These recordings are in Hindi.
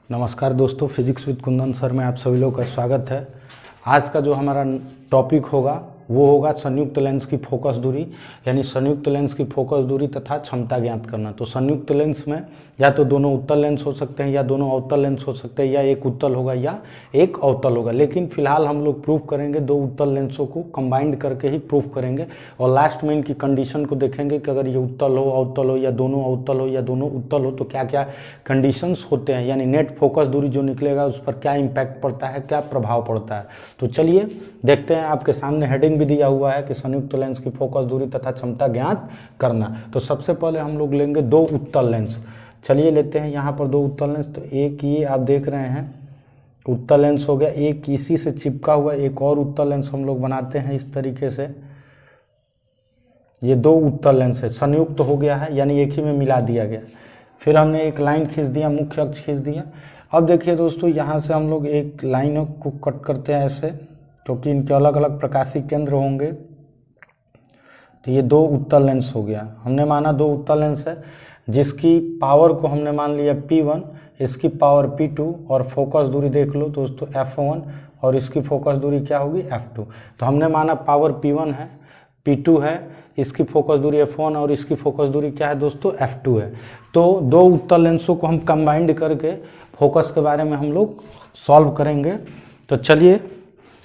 नमस्कार दोस्तों, फिजिक्स विद कुंदन सर में आप सभी लोग का स्वागत है। आज का जो हमारा टॉपिक होगा वो होगा संयुक्त लेंस की फोकस दूरी, यानी संयुक्त लेंस की फोकस दूरी तथा क्षमता ज्ञात करना। तो संयुक्त लेंस में या तो दोनों उत्तल लेंस हो सकते हैं या दोनों अवतल लेंस हो सकते हैं, या एक उत्तल होगा या एक अवतल होगा। लेकिन फिलहाल हम लोग प्रूफ करेंगे दो उत्तल लेंसों को कंबाइंड करके ही प्रूफ करेंगे, और लास्ट में इनकी कंडीशन को देखेंगे कि अगर ये उत्तल हो, अवतल हो, या दोनों अवतल हो या दोनों उत्तल हो तो क्या क्या कंडीशंस होते हैं, यानी नेट फोकस दूरी जो निकलेगा उस पर क्या इम्पैक्ट पड़ता है, क्या प्रभाव पड़ता है। तो चलिए देखते हैं। आपके सामने हेडिंग भी दिया हुआ है कि संयुक्त लेंस की फोकस दूरी तथा क्षमता ज्ञात करना। तो सबसे पहले हम लोग लेंगे दो उत्तल लेंस। चलिए लेते हैं यहाँ पर दो उत्तल लेंस। तो एक ये आप देख रहे हैं उत्तल लेंस हो गया, एक इसी से चिपका हुआ एक और उत्तल लेंस हम लोग बनाते हैं इस तरीके से। ये दो उत्तल लेंस है, संयुक्त हो गया है, यानी एक ही में मिला दिया गया। फिर हमने एक लाइन खींच दिया, मुख्य अक्ष खींच दिया। अब देखिए दोस्तों, यहाँ से हम लोग एक लाइन को कट करते हैं ऐसे, क्योंकि इनके अलग अलग प्रकाशीय केंद्र होंगे। तो ये दो उत्तल लेंस हो गया। हमने माना दो उत्तल लेंस है जिसकी पावर को हमने मान लिया P1, इसकी पावर P2, और फोकस दूरी देख लो दोस्तों F1, और इसकी फोकस दूरी क्या होगी F2। तो हमने माना पावर P1 है, P2 है, इसकी फोकस दूरी F1 और इसकी फोकस दूरी क्या है दोस्तों F2 है। तो दो उत्तल लेंसों को हम कंबाइंड करके फोकस के बारे में हम लोग सॉल्व करेंगे। तो चलिए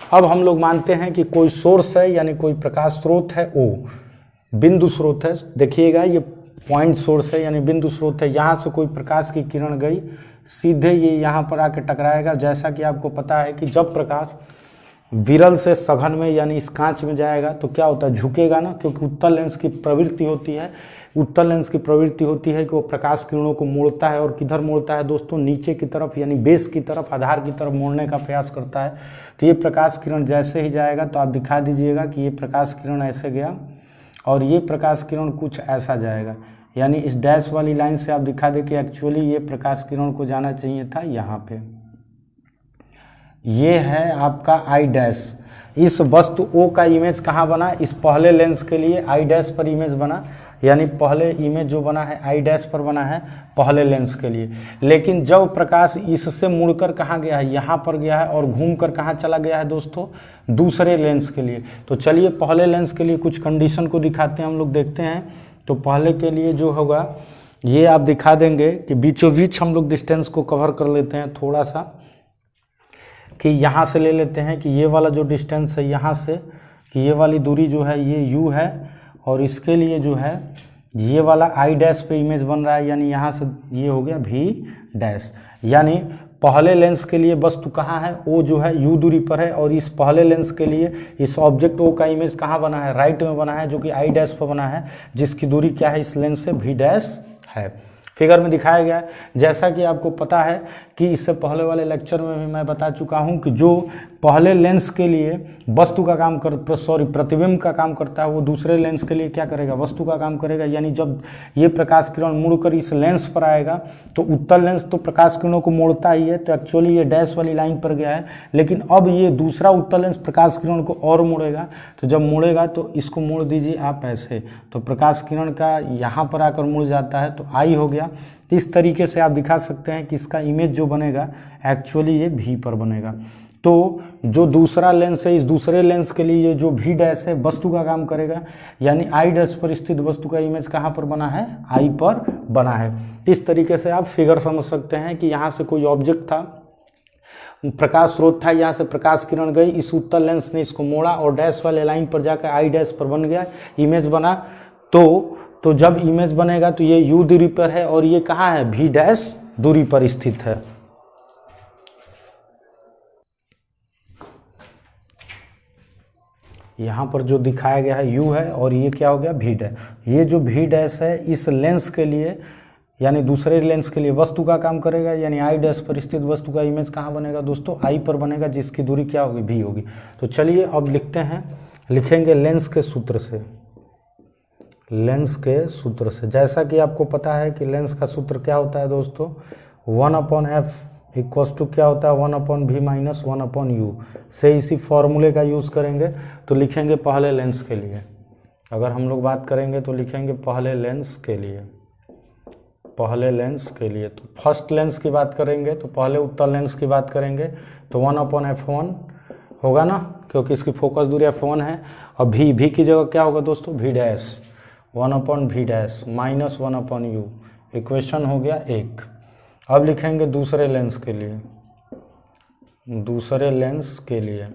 अब हम लोग मानते हैं कि कोई सोर्स है, यानी कोई प्रकाश स्रोत है, O बिंदु स्रोत है। देखिएगा ये पॉइंट सोर्स है, यानी बिंदु स्रोत है। यहाँ से कोई प्रकाश की किरण गई, सीधे ये यहाँ पर आके टकराएगा। जैसा कि आपको पता है कि जब प्रकाश विरल से सघन में यानी इस कांच में जाएगा तो क्या होता है, झुकेगा ना, क्योंकि उत्तल लेंस की प्रवृत्ति होती है। उत्तल लेंस की प्रवृत्ति होती है कि वो प्रकाश किरणों को मोड़ता है, और किधर मोड़ता है दोस्तों, नीचे की तरफ, यानी बेस की तरफ, आधार की तरफ मोड़ने का प्रयास करता है। तो ये प्रकाश किरण जैसे ही जाएगा तो आप दिखा दीजिएगा कि ये प्रकाश किरण ऐसे गया और ये प्रकाश किरण कुछ ऐसा जाएगा। यानी इस डैश वाली लाइन से आप दिखा दें कि एक्चुअली ये प्रकाश किरण को जाना चाहिए था यहाँ पे। ये है आपका आई डैश। इस वस्तु O का इमेज कहाँ बना, इस पहले लेंस के लिए आई डैश पर इमेज बना, यानी पहले इमेज जो बना है आई डैश पर बना है पहले लेंस के लिए। लेकिन जब प्रकाश इससे मुड़कर कहाँ गया है, यहाँ पर गया है, और घूमकर कहाँ चला गया है दोस्तों, दूसरे लेंस के लिए। तो चलिए पहले लेंस के लिए कुछ कंडीशन को दिखाते हैं, हम लोग देखते हैं। तो पहले के लिए जो होगा ये आप दिखा देंगे कि बीचों बीच हम लोग डिस्टेंस को कवर कर लेते हैं थोड़ा सा, कि यहाँ से ले लेते हैं कि ये वाला जो डिस्टेंस है यहाँ से, कि ये वाली दूरी जो है ये U है, और इसके लिए जो है ये वाला आई डैश पे इमेज बन रहा है, यानी यहाँ से ये हो गया V डैश। यानी पहले लेंस के लिए वस्तु कहाँ है, O जो है U दूरी पर है, और इस पहले लेंस के लिए इस ऑब्जेक्ट O का इमेज कहाँ बना है, राइट में बना है, जो कि आई डैश पर बना है, जिसकी दूरी क्या है इस लेंस से V डैश है। फिगर में दिखाया गया है। जैसा कि आपको पता है कि इससे पहले वाले लेक्चर में भी मैं बता चुका हूं कि जो पहले लेंस के लिए वस्तु का काम प्रतिबिंब का काम करता है, वो दूसरे लेंस के लिए क्या करेगा, वस्तु का काम करेगा। यानी जब ये प्रकाश किरण मुड़कर इस लेंस पर आएगा तो उत्तल लेंस तो प्रकाश किरणों को मोड़ता ही है, तो एक्चुअली ये डैश वाली लाइन पर गया है। लेकिन अब ये दूसरा उत्तल लेंस प्रकाश किरण को और मोड़ेगा, तो जब मुड़ेगा तो इसको मोड़ दीजिए आप ऐसे, तो प्रकाश किरण का यहाँ पर आकर मुड़ जाता है, तो आई हो गया। इस तरीके से आप दिखा सकते हैं कि इसका इमेज जो बनेगा एक्चुअली ये V पर बनेगा। तो जो दूसरा लेंस है, इस दूसरे लेंस के लिए ये जो V डैश है वस्तु का काम करेगा, यानी आई डैश पर स्थित वस्तु का इमेज कहाँ पर बना है, I पर बना है। इस तरीके से आप फिगर समझ सकते हैं कि यहाँ से कोई ऑब्जेक्ट था, प्रकाश स्रोत था, यहाँ से प्रकाश किरण गई, इस उत्तल लेंस ने इसको मोड़ा और डैश वाले लाइन पर जाकर आई डैश पर बन गया, इमेज बना। तो जब इमेज बनेगा तो ये U दूरी पर है और ये कहाँ है, V डैश दूरी पर स्थित है। यहाँ पर जो दिखाया गया है U है, और ये क्या हो गया V डैश। ये जो V डैश है इस लेंस के लिए, यानी दूसरे लेंस के लिए वस्तु का काम करेगा, यानी आई डैश पर स्थित वस्तु का इमेज कहाँ बनेगा दोस्तों, I पर बनेगा, जिसकी दूरी क्या होगी, V होगी। तो चलिए अब लिखते हैं, लिखेंगे लेंस के सूत्र से। लेंस के सूत्र से, जैसा कि आपको पता है कि लेंस का सूत्र क्या होता है दोस्तों, 1/f इक्वल्स टू क्या होता है, 1/v माइनस 1/u से इसी फॉर्मूले का यूज़ करेंगे। तो लिखेंगे पहले लेंस के लिए, अगर हम लोग बात करेंगे तो लिखेंगे पहले लेंस के लिए पहले लेंस के लिए। तो फर्स्ट लेंस की बात करेंगे तो पहले उत्तल लेंस की बात करेंगे तो 1/f1 होगा ना, क्योंकि इसकी फोकस दूरी f1 है। और v की जगह क्या होगा दोस्तों, v dash 1/v dash minus 1/u। Equation हो गया एक। अब लिखेंगे दूसरे लेंस के लिए, दूसरे लेंस के लिए।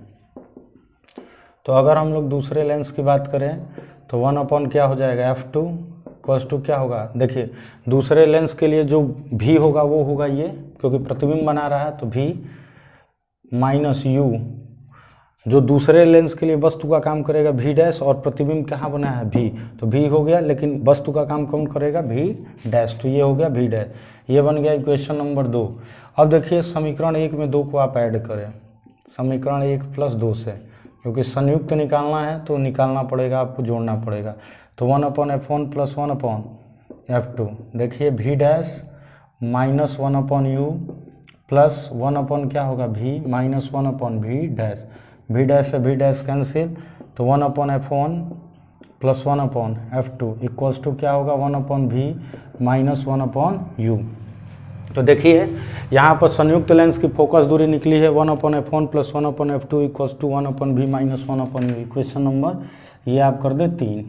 तो अगर हम लोग दूसरे लेंस की बात करें तो 1/ क्या हो जाएगा f2 = क्या होगा, देखिए दूसरे लेंस के लिए जो v होगा वो होगा ये, क्योंकि प्रतिबिंब बना रहा है तो v माइनस u। जो दूसरे लेंस के लिए वस्तु का काम करेगा v डैश, और प्रतिबिंब कहाँ बना है v, तो v हो गया, लेकिन वस्तु का काम कौन करेगा, v डैश। तो ये हो गया v डैश, ये बन गया इक्वेशन नंबर 2। अब देखिए समीकरण 1 में 2 को आप ऐड करें, समीकरण 1 + 2 से, क्योंकि संयुक्त निकालना है तो निकालना पड़ेगा, आपको जोड़ना पड़ेगा। तो 1/f1 + 1/f2, देखिए v dash minus 1/u plus 1/ क्या होगा v minus 1/v dash. v dash से v डैश कैंसिल, तो 1/f1 + 1/f2 = क्या होगा 1/v माइनस 1/u। तो देखिए यहाँ पर संयुक्त लेंस की फोकस दूरी निकली है 1/f1 + 1/f2 = 1/v minus 1/u। Equation number ये आप कर दे 3।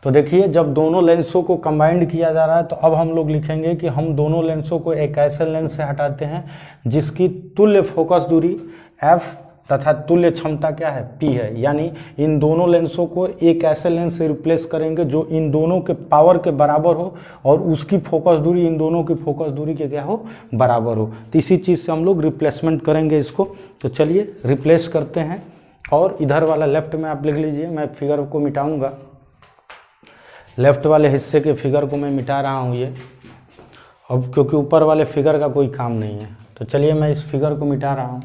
तो देखिए जब दोनों लेंसों को कंबाइंड किया जा रहा है तो अब हम लोग लिखेंगे कि हम दोनों लेंसों को एक ऐसे लेंस से हटाते हैं जिसकी तुल्य फोकस दूरी f तथा तुल्य क्षमता क्या है, p है। यानी इन दोनों लेंसों को एक ऐसे लेंस से रिप्लेस करेंगे जो इन दोनों के पावर के बराबर हो और उसकी फोकस दूरी इन दोनों की फोकस दूरी के क्या हो, बराबर हो। तो इसी चीज़ से हम लोग रिप्लेसमेंट करेंगे इसको। तो चलिए रिप्लेस करते हैं, और इधर वाला लेफ्ट में आप लिख लीजिए, मैं फिगर को मिटाऊंगा, लेफ्ट वाले हिस्से के फिगर को मैं मिटा रहा हूँ ये अब, क्योंकि ऊपर वाले फिगर का कोई काम नहीं है। तो चलिए मैं इस फिगर को मिटा रहा हूँ।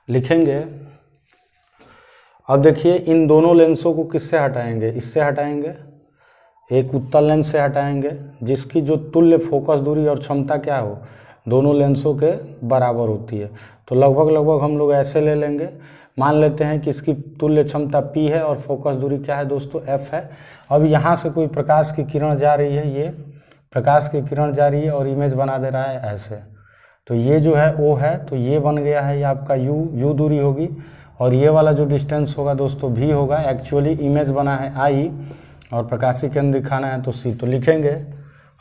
लिखेंगे, अब देखिए इन दोनों लेंसों को किससे हटाएंगे, इससे हटाएंगे, एक उत्तल लेंस से हटाएंगे जिसकी जो तुल्य फोकस दूरी और क्षमता क्या हो, दोनों लेंसों के बराबर होती है। तो लगभग हम लोग ऐसे ले लेंगे, मान लेते हैं कि इसकी तुल्य क्षमता p है और फोकस दूरी क्या है दोस्तों, f है। अब यहाँ से कोई प्रकाश की किरण जा रही है, ये प्रकाश की किरण जा रही है और इमेज बना दे रहा है ऐसे। तो ये जो है O है, तो ये बन गया है, ये आपका u दूरी होगी, और ये वाला जो डिस्टेंस होगा दोस्तों v होगा। एक्चुअली इमेज बना है I और प्रकाशीय केंद्र दिखाना है तो C। तो लिखेंगे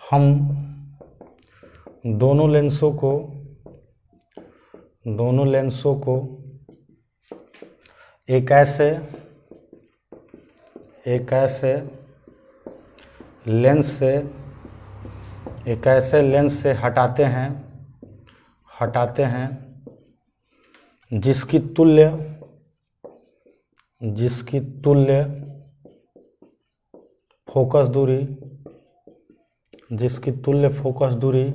हम दोनों लेंसों को एक ऐसे लेंस से हटाते हैं जिसकी तुल्य फोकस दूरी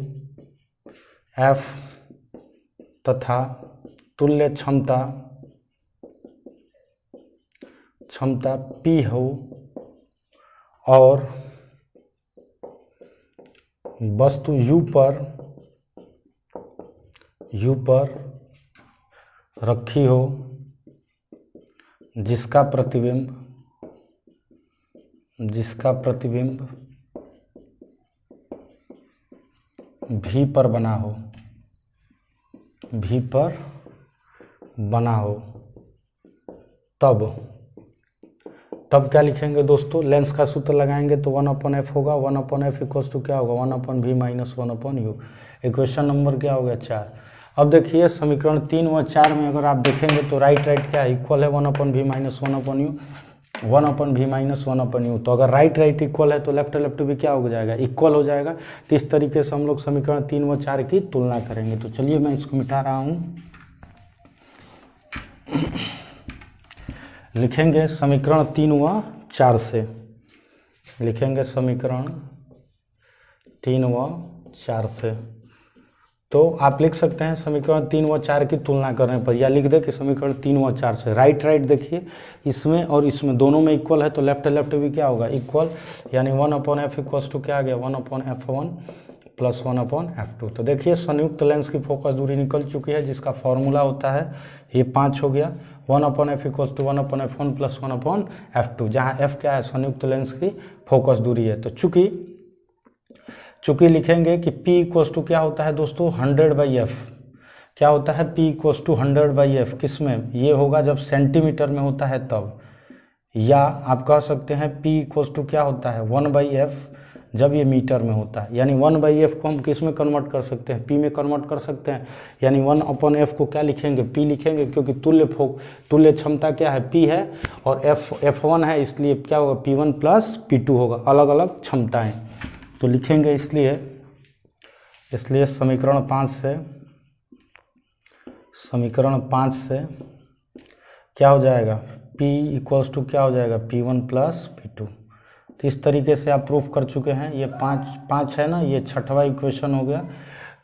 f तथा तुल्य क्षमता p हो, और वस्तु u पर रखी हो जिसका प्रतिबिंब v पर बना हो, तब क्या लिखेंगे दोस्तों, लेंस का सूत्र लगाएंगे तो 1/f होगा, 1/f = क्या होगा 1/v minus 1/u। Equation number क्या हो गया 4। अब देखिए समीकरण 3 व 4 में अगर आप देखेंगे तो राइट क्या है, इक्वल है 1/v minus 1/u, 1/v minus 1/u। तो अगर राइट इक्वल है तो लेफ्ट भी क्या हो जाएगा, इक्वल हो जाएगा। तो इस तरीके से हम लोग समीकरण 3 व 4 की तुलना करेंगे। तो चलिए मैं इसको मिटा रहा हूँ। लिखेंगे समीकरण 3 व 4 से, लिखेंगे समीकरण 3 व 4 से। तो आप लिख सकते हैं समीकरण 3 व 4 की तुलना करने पर, या लिख दे कि समीकरण 3 व 4 से राइट देखिए इसमें और इसमें दोनों में इक्वल है, तो लेफ्ट भी क्या होगा, इक्वल। यानी 1/f = क्या आ गया 1/f1 प्लस 1/f2। तो देखिए संयुक्त लेंस की फोकस दूरी निकल चुकी है, जिसका फॉर्मूला होता है ये 5 हो गया, 1/f = 1/f1 प्लस 1/f2, जहाँ f क्या है, संयुक्त लेंस की फोकस दूरी है। तो चूंकि लिखेंगे कि p = क्या होता है दोस्तों, 100/f। क्या होता है, p = 100/f, किस में, ये होगा जब सेंटीमीटर में होता है तब, या आप कह सकते हैं p = क्या होता है, 1/f, जब ये मीटर में होता है। यानी 1/f को हम किस में कन्वर्ट कर सकते हैं, p में कन्वर्ट कर सकते हैं। यानी 1/f को क्या लिखेंगे, p लिखेंगे, क्योंकि तुल्य क्षमता क्या है, p है, और f1 है, इसलिए क्या होगा, p1 + p2 होगा, अलग अलग क्षमताएं। तो लिखेंगे इसलिए समीकरण 5 से क्या हो जाएगा, p = क्या हो जाएगा, p1 + p2। तो इस तरीके से आप प्रूफ कर चुके हैं। ये 5 है ना, ये 6वां इक्वेशन हो गया।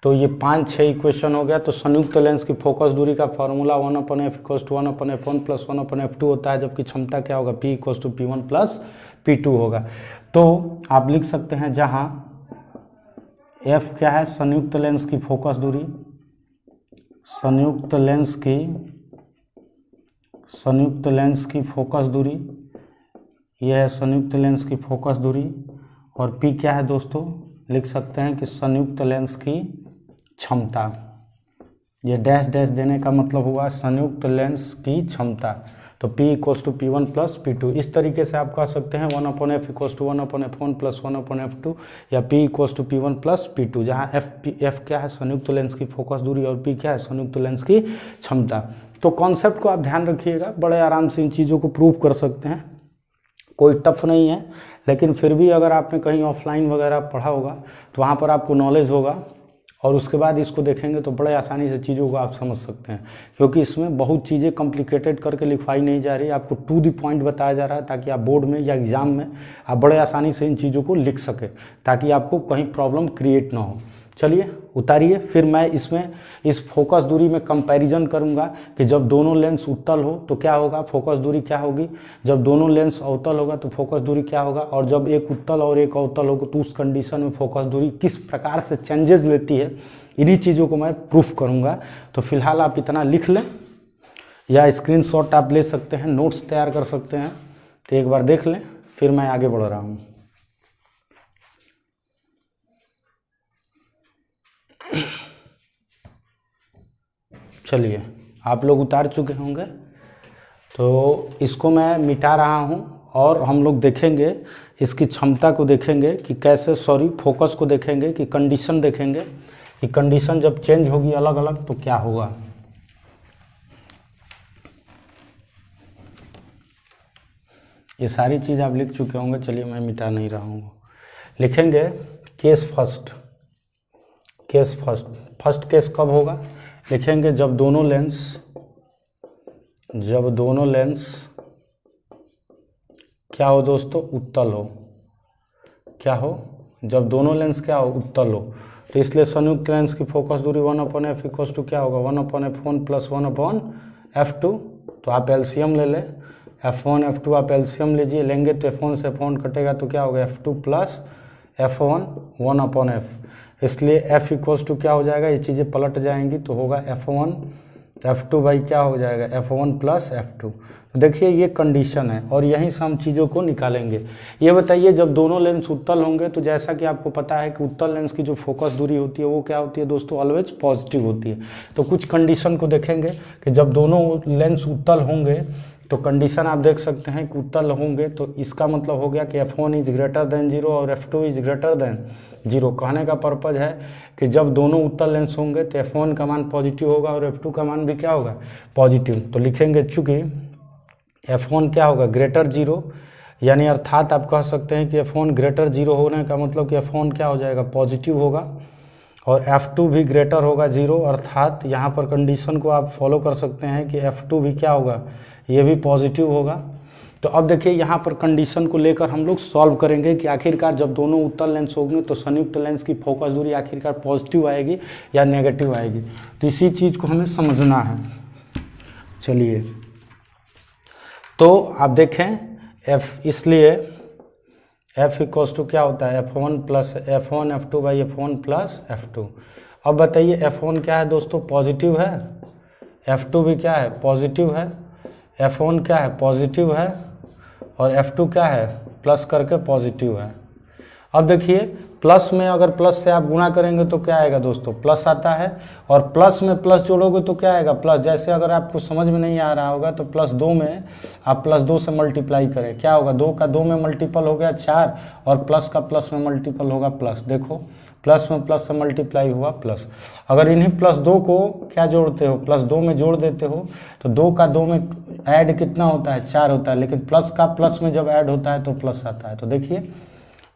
तो ये 5-6 इक्वेशन हो गया। तो संयुक्त लेंस की फोकस दूरी का formula 1/f = 1/f1 plus 1/f2 होता है, जबकि क्षमता क्या होगा, p = p1 + p2 होगा। तो आप लिख सकते हैं, जहाँ f क्या है, संयुक्त लेंस की फोकस दूरी, संयुक्त लेंस की फोकस दूरी, यह है संयुक्त लेंस की फोकस दूरी, और p क्या है दोस्तों, लिख सकते हैं कि संयुक्त लेंस की क्षमता। ये डैश डैश देने का मतलब हुआ संयुक्त लेंस की क्षमता। तो p = p1 + p2। इस तरीके से आप कह सकते हैं 1/f = 1/f1 प्लस 1/f2, या p = p1 + p2, जहाँ f क्या है, संयुक्त लेंस की फोकस दूरी, और p क्या है, संयुक्त लेंस की क्षमता। तो कॉन्सेप्ट को आप ध्यान रखिएगा, बड़े आराम से इन चीज़ों को प्रूव कर सकते हैं, कोई टफ नहीं है। लेकिन फिर भी अगर आपने कहीं ऑफलाइन वगैरह पढ़ा होगा तो वहाँ पर आपको नॉलेज होगा, और उसके बाद इसको देखेंगे तो बड़े आसानी से चीज़ों को आप समझ सकते हैं, क्योंकि इसमें बहुत चीज़ें कॉम्प्लिकेटेड करके लिखवाई नहीं जा रही, आपको टू द पॉइंट बताया जा रहा है, ताकि आप बोर्ड में या एग्ज़ाम में आप बड़े आसानी से इन चीज़ों को लिख सकें, ताकि आपको कहीं प्रॉब्लम क्रिएट ना हो। चलिए उतारिए, फिर मैं इसमें इस फोकस दूरी में कंपैरिजन करूंगा कि जब दोनों लेंस उत्तल हो तो क्या होगा, फोकस दूरी क्या होगी, जब दोनों लेंस अवतल होगा तो फोकस दूरी क्या होगा, और जब एक उत्तल और एक अवतल होगा तो उस कंडीशन में फोकस दूरी किस प्रकार से चेंजेस लेती है, इन्हीं चीज़ों को मैं प्रूफ करूँगा। तो फिलहाल आप इतना लिख लें, या स्क्रीनशॉट आप ले सकते हैं, नोट्स तैयार कर सकते हैं। तो एक बार देख लें, फिर मैं आगे बढ़ रहा हूँ। चलिए, आप लोग उतार चुके होंगे, तो इसको मैं मिटा रहा हूँ, और हम लोग देखेंगे इसकी क्षमता को, देखेंगे कि कैसे, फोकस को देखेंगे, कि कंडीशन देखेंगे कि कंडीशन जब चेंज होगी अलग अलग तो क्या होगा। ये सारी चीज़ आप लिख चुके होंगे, चलिए मैं मिटा नहीं रहा हूँ। लिखेंगे केस फर्स्ट केस कब होगा, लिखेंगे जब दोनों लेंस क्या हो दोस्तों, उत्तल हो। क्या हो, जब दोनों लेंस क्या हो, उत्तल हो। तो इसलिए संयुक्त लेंस की फोकस दूरी 1/f = क्या होगा, 1/f1 प्लस 1/f2। तो आप एलसीएम ले लें, f1 f2 आप एलसीएम लीजिए, लेंगे तो f1 से f1 कटेगा तो क्या होगा, f2 प्लस f1 1/f। इसलिए f = क्या हो जाएगा, ये चीज़ें पलट जाएंगी तो होगा f1 f2 बाई क्या हो जाएगा, f1 प्लस f2। तो देखिए ये कंडीशन है, और यहीं से हम चीज़ों को निकालेंगे। ये बताइए, जब दोनों लेंस उत्तल होंगे तो जैसा कि आपको पता है कि उत्तल लेंस की जो फोकस दूरी होती है वो क्या होती है दोस्तों, ऑलवेज पॉजिटिव होती है। तो कुछ कंडीशन को देखेंगे कि जब दोनों लेंस उत्तल होंगे तो कंडीशन आप देख सकते हैं कि उत्तल होंगे, तो इसका मतलब हो गया कि f1 = 0 और f2 = 0। कहने का पर्पज है कि जब दोनों उत्तल लेंस होंगे तो f1 का मान पॉजिटिव होगा और f2 का मान भी क्या होगा, पॉजिटिव। तो लिखेंगे चूँकि f1 क्या होगा, >0, यानी अर्थात आप कह सकते हैं कि f1 >0 होने का मतलब कि f1 क्या हो जाएगा, पॉजिटिव होगा, और f2 भी ग्रेटर होगा 0, अर्थात यहाँ पर कंडीशन को आप फॉलो कर सकते हैं कि f2 भी क्या होगा, ये भी पॉजिटिव होगा। तो अब देखिए यहाँ पर कंडीशन को लेकर हम लोग सॉल्व करेंगे कि आखिरकार जब दोनों उत्तल लेंस होंगे तो संयुक्त लेंस की फोकस दूरी आखिरकार पॉजिटिव आएगी या नेगेटिव आएगी। तो इसी चीज़ को हमें समझना है। चलिए, तो आप देखें इसलिए एफ इक्वल्स टू क्या होता है F1 plus F1 F2 by F1 plus F2। अब बताइए F1 क्या है दोस्तों, पॉजिटिव है, F2 भी क्या है, पॉजिटिव है, F1 क्या है, पॉजिटिव है, और F2 क्या है, प्लस करके पॉजिटिव है। अब देखिए प्लस में अगर प्लस से आप गुणा करेंगे तो क्या आएगा दोस्तों, प्लस आता है, और प्लस में प्लस जोड़ोगे तो क्या आएगा, प्लस। जैसे अगर आपको समझ में नहीं आ रहा होगा तो +2 में आप +2 से मल्टीप्लाई करें, क्या होगा, 2 का 2 में मल्टीपल हो गया 4, और प्लस का प्लस में मल्टीपल होगा प्लस। देखो प्लस में प्लस से मल्टीप्लाई हुआ प्लस। अगर इन्हीं +2 को क्या जोड़ते हो, +2 में जोड़ देते हो तो 2 का 2 में ऐड कितना होता है, 4 होता है, लेकिन प्लस का प्लस में जब ऐड होता है तो प्लस आता है। तो देखिए,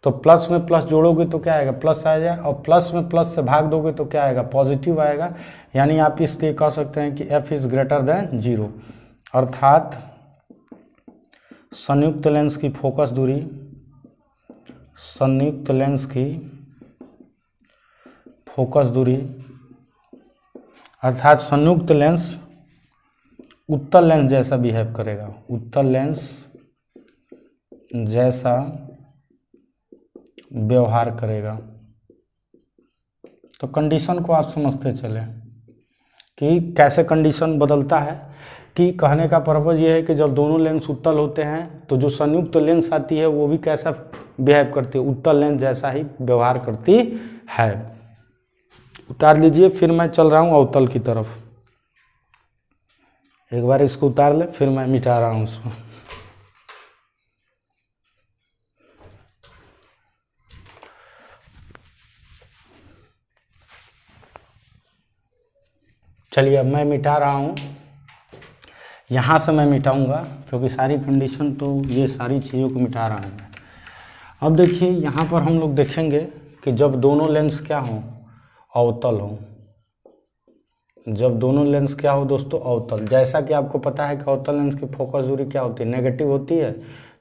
तो प्लस में प्लस जोड़ोगे तो क्या आएगा, प्लस आएगा, और प्लस में प्लस से भाग दोगे तो क्या आएगा, पॉजिटिव आएगा। यानी आप इसलिए कह सकते हैं कि f इज ग्रेटर देन 0, अर्थात संयुक्त लेंस की फोकस दूरी, संयुक्त लेंस की फोकस दूरी अर्थात संयुक्त लेंस उत्तल लेंस जैसा बिहेव करेगा, उत्तल लेंस जैसा व्यवहार करेगा। तो कंडीशन को आप समझते चले कि कैसे कंडीशन बदलता है, कि कहने का पर्पज ये है कि जब दोनों लेंस उत्तल होते हैं तो जो संयुक्त लेंस आती है वो भी कैसा बिहेव करती है, उत्तल लेंस जैसा ही व्यवहार करती है। उतार लीजिए, फिर मैं चल रहा हूँ अवतल की तरफ। एक बार इसको उतार ले, फिर मैं मिटा रहा हूँ उसको। चलिए अब मैं मिटा रहा हूँ, यहाँ से मैं मिटाऊंगा क्योंकि सारी कंडीशन तो ये सारी चीज़ों को मिटा रहा हूँ मैं। अब देखिए यहाँ पर हम लोग देखेंगे कि जब दोनों लेंस क्या हों, अवतल हों। जब दोनों लेंस क्या हो दोस्तों, अवतल। जैसा कि आपको पता है कि अवतल लेंस की फोकस दूरी क्या होती है, नेगेटिव होती है,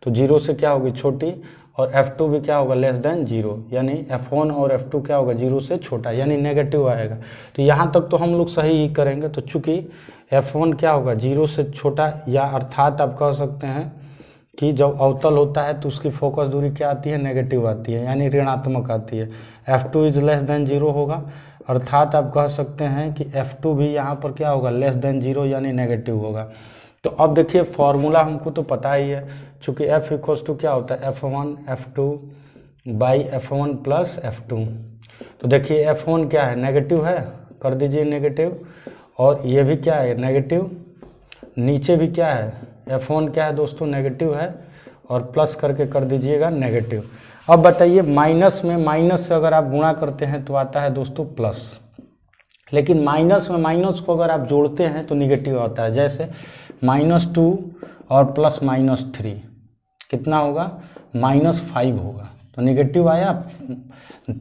तो 0 से क्या होगी, छोटी, और F2 भी क्या होगा, लेस देन 0, यानी F1 और F2 क्या होगा, 0 से छोटा, यानी नेगेटिव आएगा। तो यहाँ तक तो हम लोग सही ही करेंगे। तो चूंकि F1 क्या होगा, 0 से छोटा, या अर्थात आप कह सकते हैं कि जब अवतल होता है तो उसकी फोकस दूरी क्या आती है, नेगेटिव आती है, यानी ऋणात्मक आती है। F2 इज लेस देन 0 होगा, अर्थात आप कह सकते हैं कि F2 भी यहाँ पर क्या होगा, लेस देन 0, यानी नेगेटिव होगा। तो अब देखिए फॉर्मूला हमको तो पता ही है, चूँकि F इक्वल्स टू क्या होता है, F1 F2 by F1 plus F2। तो देखिए F1 क्या है, नेगेटिव है, कर दीजिए नेगेटिव, और ये भी क्या है, नेगेटिव, नीचे भी क्या है, F1 क्या है दोस्तों, नेगेटिव है, और प्लस करके कर दीजिएगा नेगेटिव। अब बताइए माइनस में माइनस से अगर आप गुणा करते हैं तो आता है दोस्तों प्लस, लेकिन माइनस में माइनस को अगर आप जोड़ते हैं तो निगेटिव आता है। जैसे -2 और प्लस -3 कितना होगा, -5 होगा, तो निगेटिव आया।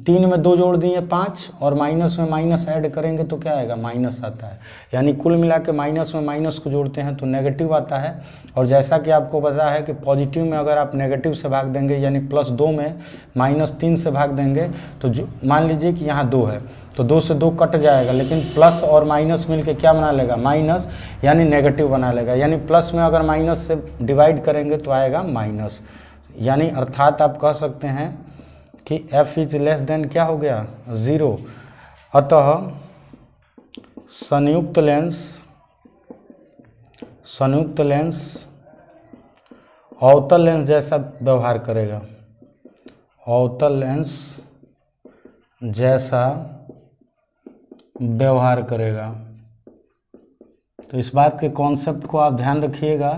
3 में 2 जोड़ दिए 5, और माइनस में माइनस ऐड करेंगे तो क्या आएगा, माइनस आता है। यानी कुल मिला के माइनस में माइनस को जोड़ते हैं तो नेगेटिव आता है। और जैसा कि आपको पता है कि पॉजिटिव में अगर आप नेगेटिव से भाग देंगे, यानी +2 में -3 से भाग देंगे, तो जो मान लीजिए कि यहाँ 2 है तो 2 से 2 कट जाएगा, लेकिन प्लस और माइनस मिलके क्या बना लेगा, माइनस, यानी नेगेटिव बना लेगा। यानी प्लस में अगर माइनस से डिवाइड करेंगे तो आएगा माइनस, यानी अर्थात आप कह सकते हैं कि F इज लेस देन क्या हो गया, 0। अतः संयुक्त लेंस अवतल लेंस जैसा व्यवहार करेगा, अवतल लेंस जैसा व्यवहार करेगा। तो इस बात के कॉन्सेप्ट को आप ध्यान रखिएगा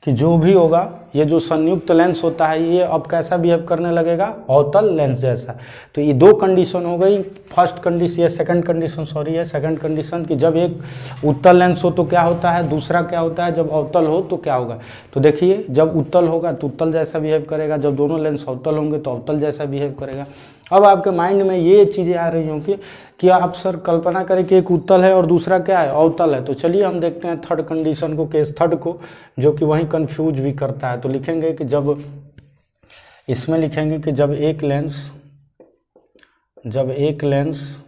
कि जो भी होगा, ये जो संयुक्त लेंस होता है ये अब कैसा बिहेव करने लगेगा, अवतल लेंस जैसा। तो ये 2 कंडीशन हो गई। फर्स्ट कंडीशन, ये सेकंड कंडीशन, सॉरी है सेकंड कंडीशन, कि जब एक उत्तल लेंस हो तो क्या होता है, दूसरा क्या होता है, जब अवतल हो तो क्या होगा। तो देखिए जब उत्तल होगा तो उत्तल जैसा बिहेव करेगा, जब दोनों लेंस अवतल होंगे तो अवतल जैसा बिहेव करेगा। अब आपके माइंड में ये चीज़ें आ रही होंगी कि आप सर कल्पना करें कि एक उत्तल है और दूसरा क्या है, अवतल है। तो चलिए हम देखते हैं थर्ड कंडीशन को, केस थर्ड को, जो कि वहीं कंफ्यूज भी करता है। तो लिखेंगे कि जब इसमें लिखेंगे कि जब एक लेंस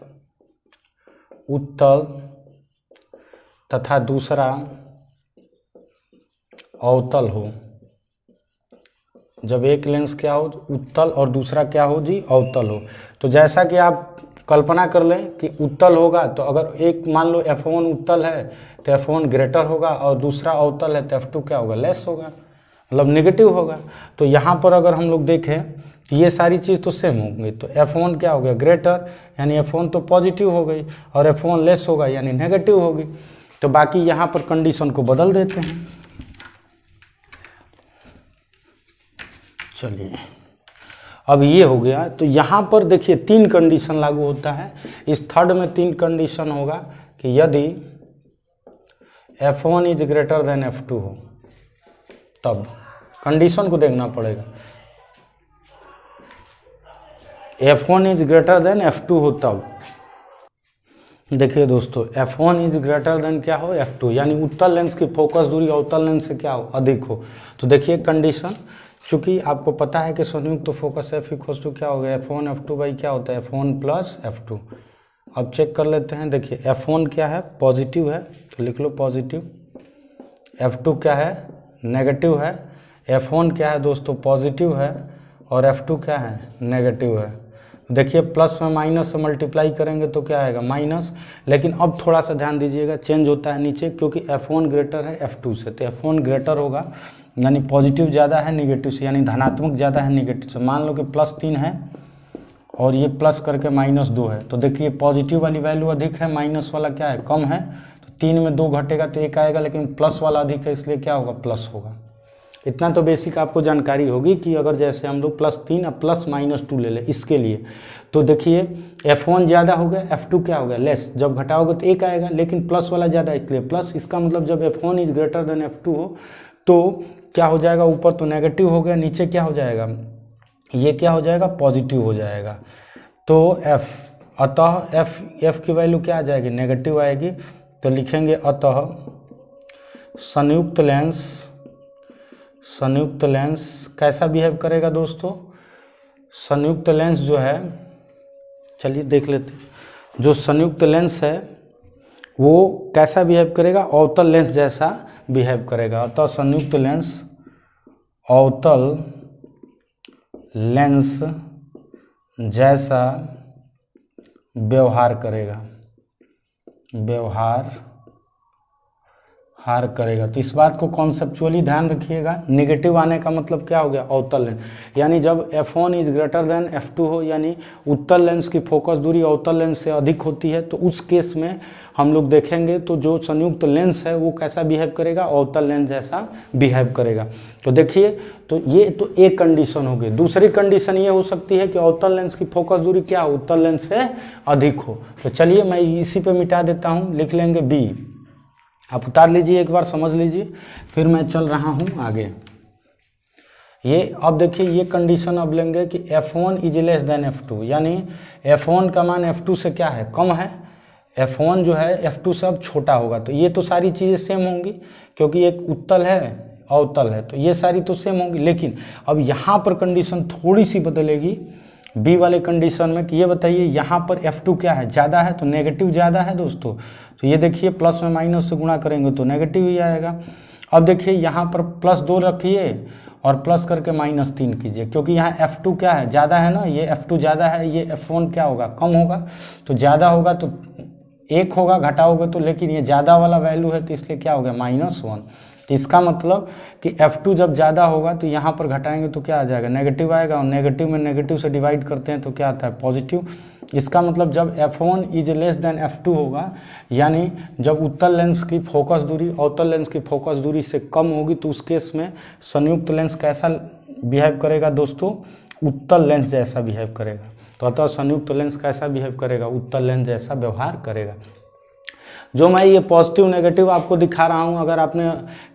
उत्तल तथा दूसरा अवतल हो, जब एक लेंस क्या हो उत्तल और दूसरा क्या हो जी अवतल हो। तो जैसा कि आप कल्पना कर लें कि उत्तल होगा तो अगर एक मान लो F1 उत्तल है तो F1 ग्रेटर होगा और दूसरा अवतल है तो F2 क्या होगा लेस होगा, मतलब नेगेटिव होगा। तो यहाँ पर अगर हम लोग देखें कि ये सारी चीज़ तो सेम होंगी, तो F1 क्या हो गया ग्रेटर यानी F1 तो पॉजिटिव हो गई और F1 लेस होगा यानी नेगेटिव होगी। तो बाकी यहाँ पर कंडीशन को बदल देते हैं। चलिए अब ये हो गया। तो यहाँ पर देखिए 3 कंडीशन लागू होता है। इस थर्ड में 3 कंडीशन होगा कि यदि F1 is greater than F2 हो, तब कंडीशन को देखना पड़ेगा। F1 is greater than F2 हो तब देखिए दोस्तों F1 इज ग्रेटर देन क्या हो F2 यानी उत्तल लेंस की फोकस दूरी अवतल लेंस से क्या हो अधिक हो। तो देखिए कंडीशन, चूंकि आपको पता है कि संयुक्त तो फोकस F इक्वल टू क्या हो गया F1 F2 बाई क्या होता है F1 प्लस F2। अब चेक कर लेते हैं। देखिए F1 क्या है पॉजिटिव है तो लिख लो पॉजिटिव, F2 क्या है नेगेटिव है, F1 क्या है दोस्तों पॉजिटिव है और F2 क्या है नेगेटिव है। देखिए प्लस में माइनस से मल्टीप्लाई करेंगे तो क्या आएगा माइनस। लेकिन अब थोड़ा सा ध्यान दीजिएगा चेंज होता है नीचे, क्योंकि F1 ग्रेटर है F2 से, तो F1 ग्रेटर होगा यानी पॉजिटिव ज़्यादा है निगेटिव से, यानी धनात्मक ज़्यादा है निगेटिव से। मान लो कि +3 है और ये प्लस करके -2 है, तो देखिए पॉजिटिव वाली वैल्यू अधिक है, माइनस वाला क्या है कम है। तो 3 में 2 घटेगा तो 1 आएगा, लेकिन प्लस वाला अधिक है इसलिए क्या होगा प्लस होगा। इतना तो बेसिक आपको जानकारी होगी कि अगर जैसे हम लोग +3 और +-2 ले लें इसके लिए, तो देखिए F1 ज़्यादा हो गया F2 क्या हो गया लेस, जब घटाओगे तो 1 आएगा, लेकिन प्लस वाला ज़्यादा इसलिए प्लस। इसका मतलब जब F1 is greater than F2 हो तो क्या हो जाएगा, ऊपर तो नेगेटिव हो गया, नीचे क्या हो जाएगा ये क्या हो जाएगा पॉजिटिव हो जाएगा। तो अतः F की वैल्यू क्या आ जाएगी नेगेटिव आएगी। तो लिखेंगे अतः संयुक्त लेंस कैसा बिहेव करेगा दोस्तों। संयुक्त लेंस जो है, चलिए देख लेते हैं, जो संयुक्त लेंस है वो कैसा बिहेव करेगा अवतल लेंस जैसा बिहेव करेगा। अतः संयुक्त लेंस अवतल लेंस जैसा व्यवहार करेगा तो इस बात को कॉन्सेप्चुअली ध्यान रखिएगा। नेगेटिव आने का मतलब क्या हो गया अवतल लेंस, यानी जब F1 is greater than F2 हो यानी उत्तल लेंस की फोकस दूरी अवतल लेंस से अधिक होती है, तो उस केस में हम लोग देखेंगे तो जो संयुक्त लेंस है वो कैसा बिहेव करेगा अवतल लेंस जैसा बिहेव करेगा। तो देखिए तो ये तो एक कंडीशन होगी। दूसरी कंडीशन ये हो सकती है कि अवतल लेंस की फोकस दूरी क्या हो उत्तल लेंस से अधिक हो। तो चलिए मैं इसी पे मिटा देता हूँ, लिख लेंगे B। आप उतार लीजिए एक बार समझ लीजिए, फिर मैं चल रहा हूँ आगे। ये अब देखिए ये कंडीशन अब लेंगे कि F1 is less than F2 यानी F1 का मान F2 से क्या है कम है, F1 जो है F2 से अब छोटा होगा। तो ये तो सारी चीज़ें सेम होंगी क्योंकि एक उत्तल है अवतल है, तो ये सारी तो सेम होंगी। लेकिन अब यहाँ पर कंडीशन थोड़ी सी बदलेगी B वाले कंडीशन में कि ये बताइए यहाँ पर F2 क्या है ज़्यादा है तो नेगेटिव ज़्यादा है दोस्तों। तो ये देखिए प्लस में माइनस से गुणा करेंगे तो नेगेटिव ही आएगा। अब देखिए यहाँ पर +2 रखिए और प्लस करके -3 कीजिए, क्योंकि यहाँ F2 क्या है ज़्यादा है ना, ये F2 ज़्यादा है, ये F1 क्या होगा कम होगा। तो ज़्यादा होगा तो 1 होगा, घटाओगे तो, लेकिन ये ज़्यादा वाला वैल्यू है तो इसलिए क्या हो गया -1। तो इसका मतलब कि F2 जब ज़्यादा होगा तो यहाँ पर घटाएंगे तो क्या आ जाएगा नेगेटिव आएगा, और नेगेटिव में नेगेटिव से डिवाइड करते हैं तो क्या आता है पॉजिटिव। इसका मतलब जब F1 is less than F2 होगा यानी जब उत्तल लेंस की फोकस दूरी अवतल लेंस की फोकस दूरी से कम होगी, तो उस केस में संयुक्त लेंस कैसा बिहेव करेगा दोस्तों उत्तल लेंस जैसा बिहेव करेगा। तो अतः संयुक्त लेंस कैसा बिहेव करेगा उत्तल लेंस जैसा व्यवहार करेगा। जो मैं ये पॉजिटिव नेगेटिव आपको दिखा रहा हूँ, अगर आपने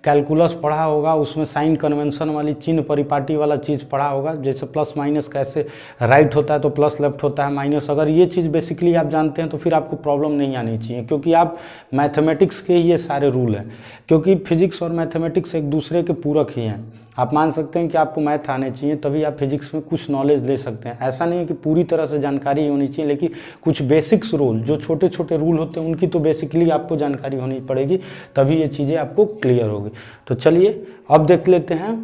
कैलकुलस पढ़ा होगा उसमें साइन कन्वेंशन वाली चिन्ह परिपाटी वाला चीज़ पढ़ा होगा, जैसे प्लस माइनस कैसे राइट होता है तो प्लस लेफ्ट होता है माइनस, अगर ये चीज़ बेसिकली आप जानते हैं तो फिर आपको प्रॉब्लम नहीं आनी चाहिए, क्योंकि आप मैथमेटिक्स के ही ये सारे रूल हैं। क्योंकि फिजिक्स और मैथमेटिक्स एक दूसरे के पूरक ही हैं। आप मान सकते हैं कि आपको मैथ आने चाहिए तभी आप फिजिक्स में कुछ नॉलेज ले सकते हैं। ऐसा नहीं है कि पूरी तरह से जानकारी होनी चाहिए, लेकिन कुछ बेसिक्स रूल जो छोटे छोटे रूल होते हैं उनकी तो बेसिकली आपको जानकारी होनी पड़ेगी, तभी ये चीज़ें आपको क्लियर होगी। तो चलिए अब देख लेते हैं,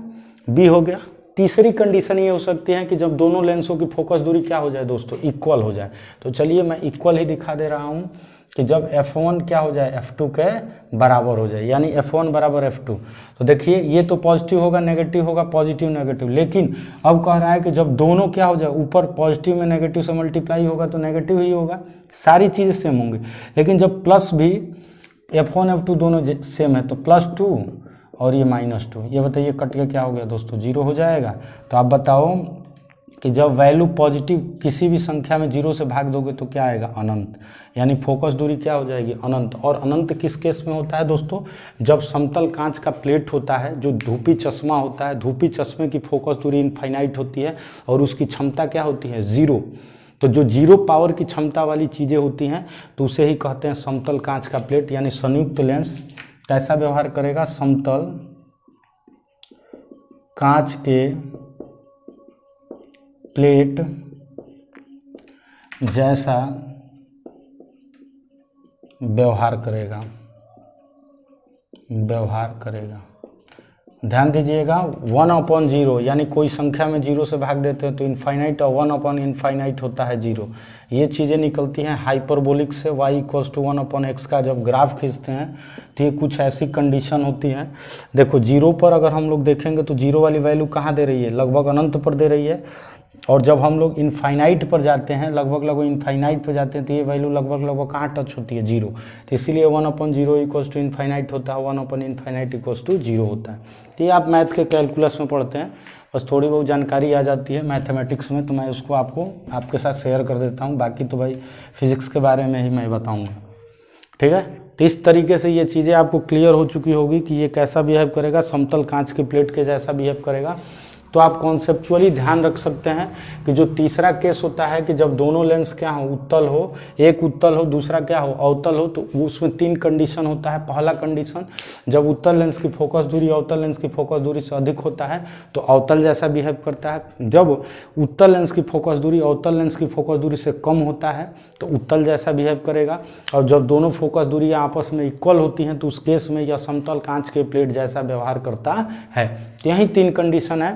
बी हो गया। तीसरी कंडीशन ये हो सकती है कि जब दोनों लेंसों की फोकस दूरी क्या हो जाए दोस्तों, इक्वल हो जाए। तो चलिए मैं इक्वल ही दिखा दे रहा हूँ कि जब f1 क्या हो जाए f2 के बराबर हो जाए, यानी f1 बराबर f2। तो देखिए ये तो पॉजिटिव होगा नेगेटिव होगा, पॉजिटिव नेगेटिव, लेकिन अब कह रहा है कि जब दोनों क्या हो जाए, ऊपर पॉजिटिव में नेगेटिव से मल्टीप्लाई होगा तो नेगेटिव ही होगा, सारी चीज़ें सेम होंगी। लेकिन जब प्लस भी f1 f2 दोनों सेम है तो +2 और ये -2, ये बताइए कट के क्या हो गया दोस्तों, 0 हो जाएगा। तो आप बताओ कि जब वैल्यू पॉजिटिव किसी भी संख्या में 0 से भाग दोगे तो क्या आएगा, अनंत, यानी फोकस दूरी क्या हो जाएगी, अनंत। और अनंत किस केस में होता है दोस्तों, जब समतल कांच का प्लेट होता है, जो धूपी चश्मा होता है, धूपी चश्मे की फोकस दूरी इनफाइनाइट होती है और उसकी क्षमता क्या होती है, 0। तो जो 0 पावर की क्षमता वाली चीज़ें होती हैं तो उसे ही कहते हैं समतल कांच का प्लेट, यानी संयुक्त लेंस कैसा व्यवहार करेगा, समतल कांच के प्लेट जैसा व्यवहार करेगा, ध्यान दीजिएगा 1/0, यानी कोई संख्या में 0 से भाग देते हैं तो इनफाइनाइट, और 1/इनफाइनाइट होता है 0। ये चीज़ें निकलती हैं हाइपरबोलिक से, y = 1/x का जब ग्राफ खींचते हैं तो ये कुछ ऐसी कंडीशन होती हैं। देखो 0 पर अगर हम लोग देखेंगे तो 0 वाली वैल्यू कहाँ दे रही है, लगभग अनंत पर दे रही है, और जब हम लोग इनफाइनाइट पर जाते हैं, लगभग इनफाइनाइट पर जाते हैं तो ये वैल्यू लगभग कहाँ टच होती है, 0। तो इसीलिए 1/0 = इनफाइनाइट होता है, 1/इनफाइनाइट = 0 होता है। तो ये आप मैथ के कैलकुलस में पढ़ते हैं, बस थोड़ी बहुत जानकारी आ जाती है मैथमेटिक्स में, तो मैं उसको आपके साथ शेयर कर देता हूँ। बाकी तो भाई फिजिक्स के बारे में ही मैं बताऊँगा, ठीक है। तो इस तरीके से ये चीज़ें आपको क्लियर हो चुकी होगी कि ये कैसा बिहेव करेगा, समतल कांच की प्लेट के जैसा बिहेव करेगा। तो आप कॉन्सेप्चुअली ध्यान रख सकते हैं कि जो तीसरा केस होता है कि जब दोनों लेंस क्या हो, उत्तल हो, एक उत्तल हो दूसरा क्या हो, अवतल हो, तो उसमें 3 कंडीशन होता है। पहला कंडीशन, जब उत्तल लेंस की फोकस दूरी अवतल लेंस की फोकस दूरी से अधिक होता है तो अवतल जैसा बिहेव करता है। जब उत्तल लेंस की फोकस दूरी अवतल लेंस की फोकस दूरी से कम होता है तो उत्तल जैसा बिहेव करेगा। और जब दोनों फोकस दूरी आपस में इक्वल होती हैं तो उस केस में यह समतल कांच के प्लेट जैसा व्यवहार करता है। यही 3 कंडीशन है,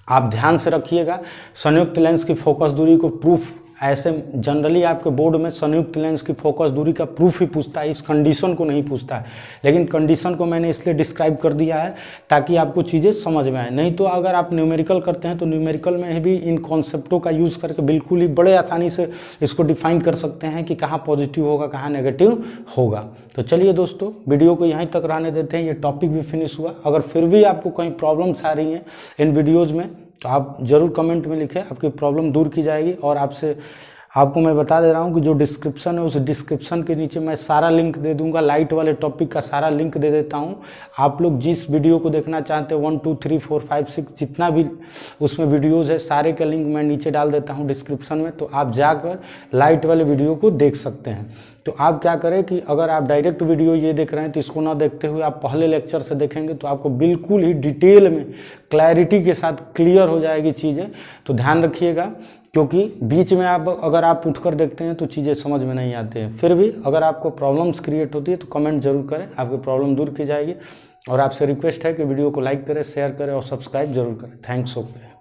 आप ध्यान से रखिएगा। संयुक्त लेंस की फोकस दूरी को प्रूफ, ऐसे जनरली आपके बोर्ड में संयुक्त लेंस की फोकस दूरी का प्रूफ ही पूछता है, इस कंडीशन को नहीं पूछता है। लेकिन कंडीशन को मैंने इसलिए डिस्क्राइब कर दिया है ताकि आपको चीज़ें समझ में आए। नहीं तो अगर आप न्यूमेरिकल करते हैं तो न्यूमेरिकल में भी इन कॉन्सेप्टों का यूज़ करके बिल्कुल ही बड़े आसानी से इसको डिफाइन कर सकते हैं कि कहाँ पॉजिटिव होगा कहाँ नेगेटिव होगा। तो चलिए दोस्तों, वीडियो को यहीं तक रहने देते हैं, ये टॉपिक भी फिनिश हुआ। अगर फिर भी आपको कहीं प्रॉब्लम्स आ रही हैं इन वीडियोज़ में तो आप ज़रूर कमेंट में लिखें, आपकी प्रॉब्लम दूर की जाएगी। और आपको मैं बता दे रहा हूँ कि जो डिस्क्रिप्शन है उस डिस्क्रिप्शन के नीचे मैं सारा लिंक दे दूंगा, लाइट वाले टॉपिक का सारा लिंक दे देता हूँ। आप लोग जिस वीडियो को देखना चाहते हैं 1 2 3 4 5 6 जितना भी उसमें वीडियोज़ है सारे का लिंक मैं नीचे डाल देता हूँ डिस्क्रिप्शन में, तो आप जाकर लाइट वाले वीडियो को देख सकते हैं। तो आप क्या करें कि अगर आप डायरेक्ट वीडियो ये देख रहे हैं तो इसको ना देखते हुए आप पहले लेक्चर से देखेंगे तो आपको बिल्कुल ही डिटेल में क्लैरिटी के साथ क्लियर हो जाएगी चीज़ें। तो ध्यान रखिएगा, क्योंकि बीच में अगर आप उठकर देखते हैं तो चीज़ें समझ में नहीं आती हैं। फिर भी अगर आपको प्रॉब्लम्स क्रिएट होती है तो कमेंट जरूर करें, आपकी प्रॉब्लम दूर की जाएगी। और आपसे रिक्वेस्ट है कि वीडियो को लाइक करें, शेयर करें और सब्सक्राइब जरूर करें। थैंक्स। ओके।